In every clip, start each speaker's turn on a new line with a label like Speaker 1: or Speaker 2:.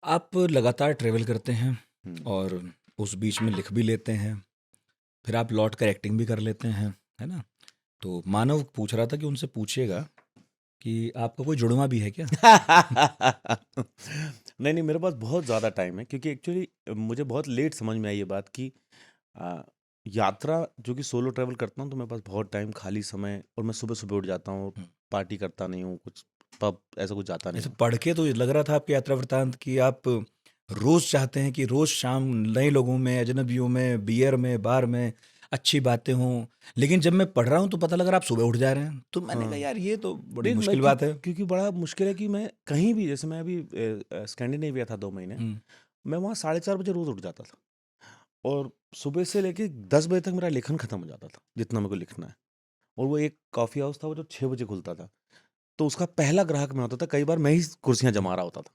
Speaker 1: आप लगातार ट्रैवल करते हैं
Speaker 2: हुँ।
Speaker 1: और उस बीच में लिख भी लेते हैं, फिर आप लौट कर एक्टिंग भी कर लेते हैं, है ना? तो मानव पूछ रहा था कि उनसे पूछिएगा कि आपका कोई जुड़वाँ भी है क्या?
Speaker 2: नहीं, नहीं, मेरे पास बहुत ज़्यादा टाइम है क्योंकि एक्चुअली मुझे बहुत लेट समझ में आई ये बात कि अ, यात्रा जो कि सोलो ट्रैवल करता हूँ तो मेरे पास बहुत टाइम खाली समय और मैं सुबह-सुबह उठ जाता हूँ,
Speaker 1: हुँ,
Speaker 2: पार्टी करता नहीं हूँ, कुछ पब ऐसा कुछ जाता नहीं
Speaker 1: ऐसे
Speaker 2: हूँ।
Speaker 1: पढ़ के तो ये लग रहा था आपके यात्रा वृत्तांत कि आप रोज़ चाहते हैं कि रोज़ शाम नए लोगों में, अजनबियों में, बियर में, बार में अच्छी बातें हों, लेकिन जब मैं पढ़ रहा हूँ तो पता लग रहा है आप सुबह उठ जा रहे हैं। तो मैंने कहा
Speaker 2: हाँ।
Speaker 1: यार ये तो बड़ी
Speaker 2: नहीं, मैं
Speaker 1: मुश्किल बात है।
Speaker 2: क्योंकि बड़ा मुश्किल है कि मैं कहीं भी जैसे मैं अभी स्कैंडिनेविया था 2 महीने,
Speaker 1: हुँ,
Speaker 2: मैं वहाँ 4:30 बजे रोज़ उठ जाता था और सुबह से लेके 10 बजे तक मेरा लेखन खत्म हो जाता था, जितना मेरे को लिखना है। और वो एक कॉफ़ी हाउस था वो जो 6 बजे खुलता था। तो उसका पहला ग्राहक मैं होता था, कई बार मैं ही कुर्सियाँ
Speaker 1: हुँ।
Speaker 2: जमा रहा होता था।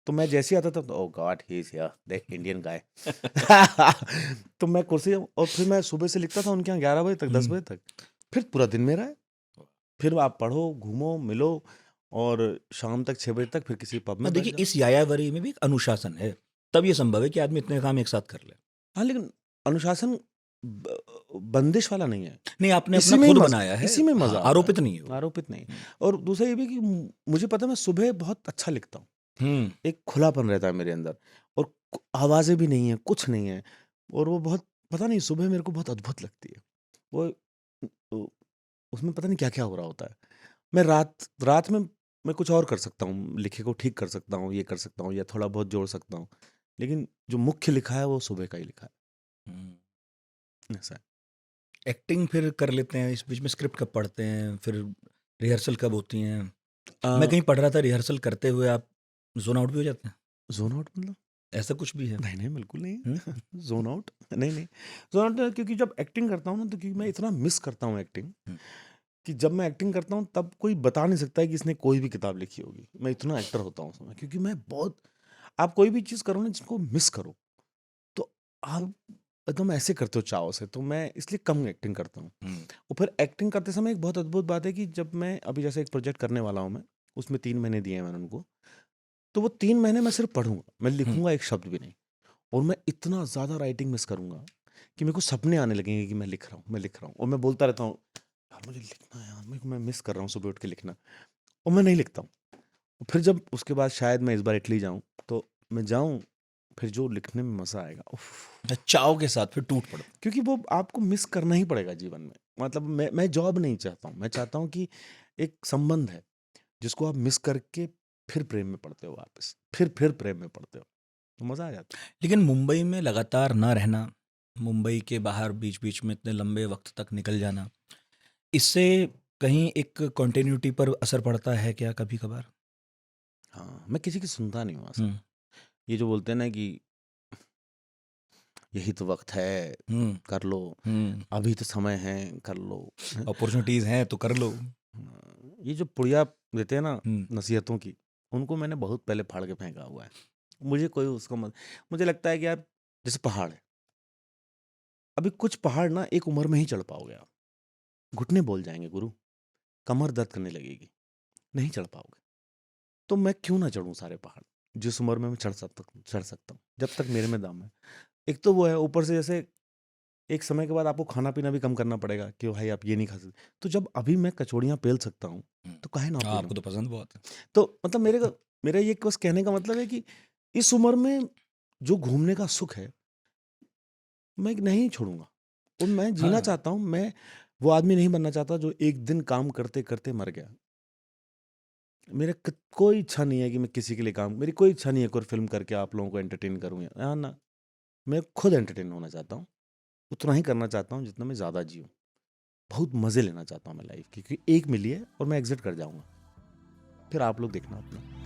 Speaker 2: तो मैं जैसे ही आता था तो oh god he is here the Indian guy. तो मैं कुर्सी और फिर मैं सुबह से लिखता था उनके यहाँ 11 बजे तक, 10
Speaker 1: हुँ।
Speaker 2: बजे तक। फिर पूरा दिन मेरा है। फिर आप पढ़ो, घूमो, मिलो और शाम तक 6 बजे तक फिर किसी पब
Speaker 1: हाँ,
Speaker 2: में बैठ
Speaker 1: देखिए
Speaker 2: जाओ।
Speaker 1: इस यायावरी में भी एक अनुशासन है। तब ये संभव है कि आदमी इतने काम एक साथ कर ले।
Speaker 2: हाँ, लेकिन अनुशासन ब बंदिश वाला नहीं है।
Speaker 1: नहीं, आपने अपना
Speaker 2: इसी में ही
Speaker 1: खुद
Speaker 2: मज़ा
Speaker 1: बनाया है।
Speaker 2: इसी में
Speaker 1: हाँ,
Speaker 2: मज़ा आता
Speaker 1: आरोपित
Speaker 2: है,
Speaker 1: नहीं है वो।
Speaker 2: आरोपित नहीं।
Speaker 1: हुँ,
Speaker 2: और दूसरा ये भी कि मुझे पता है मैं सुबह बहुत अच्छा लिखता हूँ।
Speaker 1: हुँ,
Speaker 2: एक खुलापन रहता है मेरे अंदर और आवाज़ें भी नहीं है, कुछ नहीं है और वो बहुत पता नहीं सुबह मेरे को बहुत अद्भुत लगती है। वो उ उसमें पता नहीं क्या-क्या हो रहा होता है। मैं रात रात में मैं कुछ और कर सकता हूँ, लिखे को ठीक कर सकता हूँ, ये कर सकता हूँ या थोड़ा बहुत जोड़ सकता हूँ। लेकिन जो मुख्य लिखा है वो सुबह का ही लिखा
Speaker 1: हुँ।
Speaker 2: है, ऐसा है।
Speaker 1: एक्टिंग फिर कर लेते हैं, इस बीच में स्क्रिप्ट कब पढ़ते हैं, फिर रिहर्सल कब होती हैं? मैं
Speaker 2: अ,
Speaker 1: कहीं पढ़ रहा था रिहर्सल करते हुए आप ज़ोन आउट भी हो जाते हैं?
Speaker 2: ज़ोन आउट मतलब?
Speaker 1: ऐसा कुछ भी है?
Speaker 2: नहीं, नहीं, बिल्कुल नहीं।
Speaker 1: हुँ,
Speaker 2: ज़ोन आउट नहीं, नहीं। ज़ोन आउट क्योंकि जब एक्टिंग करता हूँ ना तो क्योंकि मैं इतना मिस करता हूँ एक्टिंग
Speaker 1: हुँ,
Speaker 2: कि जब मैं एक्टिंग करता हूँ तब कोई बता नहीं सकता है कि इसने कोई भी किताब लिखी होगी। मैं इतना एक्टर होता हूँ उस समय क्योंकि मैं बहुत आप कोई भी चीज़ करो ना जिसको मिस करो, तो आप एकदम ऐसे करते हो चाव से, तो मैं इसलिए कम एक्टिंग करता हूँ।
Speaker 1: हुँ,
Speaker 2: और फिर एक्टिंग करते समय एक बहुत अद्भुत बात है कि जब मैं अभी जैसे एक प्रोजेक्ट करने वाला हूँ मैं, उसमें 3 महीने दिए हैं मैंने उनको, तो वो 3 महीने मैं सिर्फ़ पढ़ूँगा, मैं
Speaker 1: हुँ।
Speaker 2: लिखूँगा एक शब्द भी नहीं और मैं इतना ज़्यादा राइटिंग मिस करूँगा कि मेरे को सपने आने लगेंगे कि मैं लिख रहा हूँ, मैं लिख रहा हूँ और मैं बोलता रहता हूँ, यार मुझे लिखना है यार, मेरे को मैं मिस कर रहा हूँ सुबह उठ के लिखना और मैं नहीं लिखता हूँ। और फिर जब उसके बाद शायद मैं इस बार इटली जाऊँ, तो मैं जाऊँ, फिर जो लिखने में मज़ा आएगा, उफ़!
Speaker 1: चाव के साथ फिर टूट पड़ते हैं।
Speaker 2: क्योंकि वो आपको मिस करना ही पड़ेगा जीवन में। मतलब मैं जॉब नहीं चाहता हूँ, मैं चाहता हूँ कि एक संबंध है, जिसको आप मिस करके फिर प्रेम में पड़ते हो वापस, फिर प्रेम में पड़ते हो, तो मज़ा आ जाता है।
Speaker 1: लेकिन मुंबई में लगातार ना रहना, मुंबई के बाहर बीच-बीच में इतने लंबे वक़्त तक निकल जाना, इससे कहीं एक कॉन्टिन्यूटी पर असर पड़ता है क्या कभी-कभार?
Speaker 2: हाँ, मैं किसी की सुनता नहीं हूँ असल
Speaker 1: हुँ,
Speaker 2: में। ये जो बोलते हैं ना कि यही तो वक़्त है,
Speaker 1: हुँ,
Speaker 2: कर लो,
Speaker 1: हुँ।
Speaker 2: अभी तो समय है, कर लो।
Speaker 1: अपॉर्च्युनिटीज़ हैं तो कर लो।
Speaker 2: ये जो पुड़िया देते हैं ना
Speaker 1: हुँ,
Speaker 2: नसीहतों की, उनको मैंने बहुत पहले फाड़ के फेंका हुआ है। मुझे कोई उसको मत मुझे लगता है कि यार जैसे पहाड़ है, अभी कुछ पहाड़ ना एक उम्र में ही चढ़ पाओगे आप। घुटने बोल जाएँगे गुरु, कमर दर्द करने लगेगी, नहीं चढ़ पाओगे। तो मैं क्यों ना चढ़ूँ सारे पहाड़, जिस उम्र में मैं चढ़ सकता हूँ, जब तक मेरे में दम है। एक तो वो है, ऊपर से जैसे एक समय के बाद आपको खाना-पीना भी कम करना पड़ेगा कि भाई आप ये नहीं खा सकते। तो जब अभी मैं कचौड़ियाँ पेल सकता हूँ,
Speaker 1: हुँ।
Speaker 2: तो काहे ना
Speaker 1: हाँ, आपको
Speaker 2: पेलूँ?
Speaker 1: तो पसंद बहुत है।
Speaker 2: तो मतलब मेरा ये बस कहने का मतलब है कि इस उम्र में जो घूमने का सुख है, मैं नहीं छोड़ूँगा और मैं जीना
Speaker 1: हाँ,
Speaker 2: चाहता हूँ। मैं वो आदमी नहीं बनना चाहता जो एक दिन काम करते-करते मर गया। मेरा क कोई इच्छा नहीं है कि मैं किसी के लिए काम मेरी कोई इच्छा नहीं है कोई फ़िल्म करके आप लोगों को एंटरटेन करूँ या ना, मैं खुद एंटरटेन होना चाहता हूँ। उतना ही करना चाहता हूँ जितना मैं ज़्यादा जिऊँ। बहुत मज़े लेना चाहता हूँ मैं लाइफ़ के क्योंकि एक मिली है और मैं एग्ज़िट कर जाऊँगा। फिर आप लोग देखना अपना।